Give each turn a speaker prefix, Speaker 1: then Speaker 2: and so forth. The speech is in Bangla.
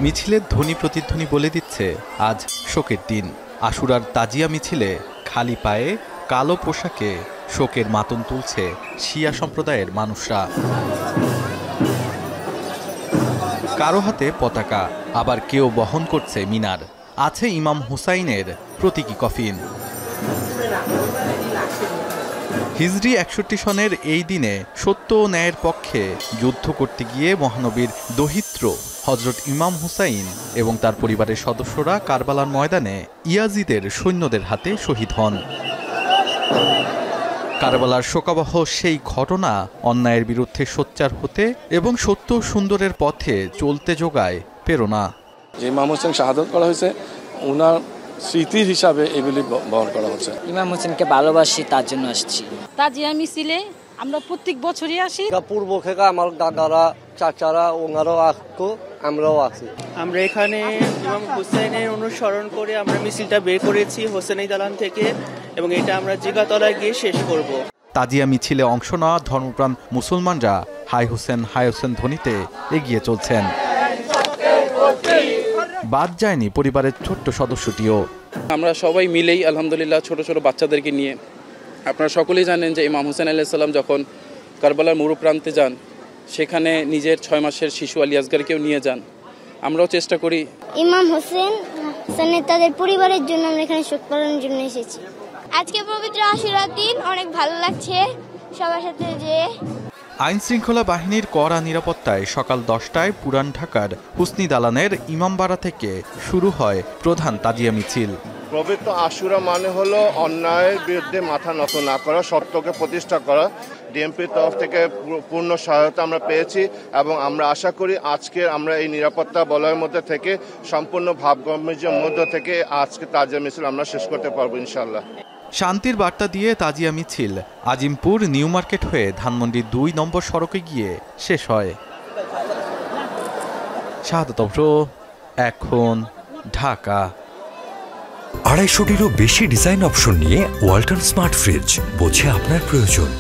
Speaker 1: মিছিলের ধ্বনি প্রতিধ্বনি বলে দিচ্ছে আজ শোকের দিন। আশুরার তাজিয়া মিছিলে খালি পায়ে কালো পোশাকে শোকের মাতম তুলছে শিয়া সম্প্রদায়ের মানুষরা। কারো হাতে পতাকা, আবার কেউ বহন করছে মিনার। আছে ইমাম হুসাইনের প্রতীকী কফিন। হিজরি ৬১ সনের এই দিনে সত্য ও ন্যায়ের পক্ষে যুদ্ধ করতে গিয়ে মহানবীর দহিত্র হজরত ইমাম হুসাইন এবং তার পরিবারের সদস্যরা কারবালার ময়দানে ইয়াজিদের সৈন্যদের হাতে শহীদ হন। কারবালার শোকাবহ সেই ঘটনা অন্যায়ের বিরুদ্ধে সোচ্চার হতে এবং সত্য সুন্দরের পথে চলতে যোগায় প্রেরণা।
Speaker 2: যে ইমাম হোসেন শাহাদত করা হয়েছে, ওনার স্মৃতির হিসাবে এগুলি বহন করা হচ্ছে।
Speaker 3: ইমাম হোসেনকে ভালোবাসি, তার জন্য আসছি।
Speaker 4: তাজিয়া মিছিলে আমরা প্রত্যেক বছরই আসি।
Speaker 5: পূর্ব থেকে আমার দাদারা চাচারা ওনারাও আসতো, আমরাও আছি।
Speaker 6: আমরা এখানে ইমাম হুসাইনের অনুসরণ করে আমরা মিছিলটা বের করেছি হোসেনি দালান থেকে, এবং এটা আমরা জিগাতলায় গিয়ে শেষ করব।
Speaker 1: তাজিয়া মিছিলে অংশ নেওয়া ধর্মপ্রাণ মুসলমানরা হাই হোসেন ধ্বনিতে এগিয়ে চলছেন। বাদ যায়নি পরিবারের ছোট্ট সদস্যটিও।
Speaker 2: আমরা সবাই মিলেই আলহামদুলিল্লাহ ছোট ছোট বাচ্চাদেরকে নিয়ে, আপনারা সকলেই জানেন যে ইমাম হোসেন আলাইহিস সালাম যখন কারবালার মরু প্রান্তে যান, সেখানে নিজের 6 মাসের শিশু আলী আসগরকেও নিয়ে যান। আমরাও চেষ্টা করি
Speaker 7: ইমাম হোসেন তাদের পরিবারের জন্য আমরা এখানে শোক পালনের জন্য এসেছি। আজকে পবিত্র আশুরার দিন, অনেক ভালো লাগছে সবার সাথে যে।
Speaker 1: আইন শৃঙ্খলা বাহিনীর কড়া নিরাপত্তায় সকাল 10টায় পুরান ঢাকার হুসনি দালানের ইমামবাড়া থেকে শুরু হয় প্রধান তাজিয়া মিছিল।
Speaker 8: পবিত্র আশুরা মানে হলো অন্যায়ের বিরুদ্ধে মাথা নত না করা, সত্যকে প্রতিষ্ঠা করা। ডিএমপির তরফ থেকে পূর্ণ সহায়তা আমরা পেয়েছি এবং আমরা আশা করি আজকে আমরা এই নিরাপত্তা বলয়ের মধ্যে থেকে সম্পূর্ণ ভাবগম্ভীর্যের মধ্য থেকে আজকে তাজিয়া মিছিল আমরা শেষ করতে পারবো ইনশাআল্লাহ।
Speaker 1: শান্তির বার্তা দিয়ে তাজিয়া মিছিল আজিমপুর নিউ মার্কেট হয়ে ধানমন্ডি 2 নম্বর সড়কে গিয়ে শেষ হয়। শাহাদাত অভ্র, এখন ঢাকা।
Speaker 9: 250-টিরও বেশি ডিজাইন অপশন নিয়ে ওয়ালটন স্মার্ট ফ্রিজ, বোঝে আপনার প্রয়োজন।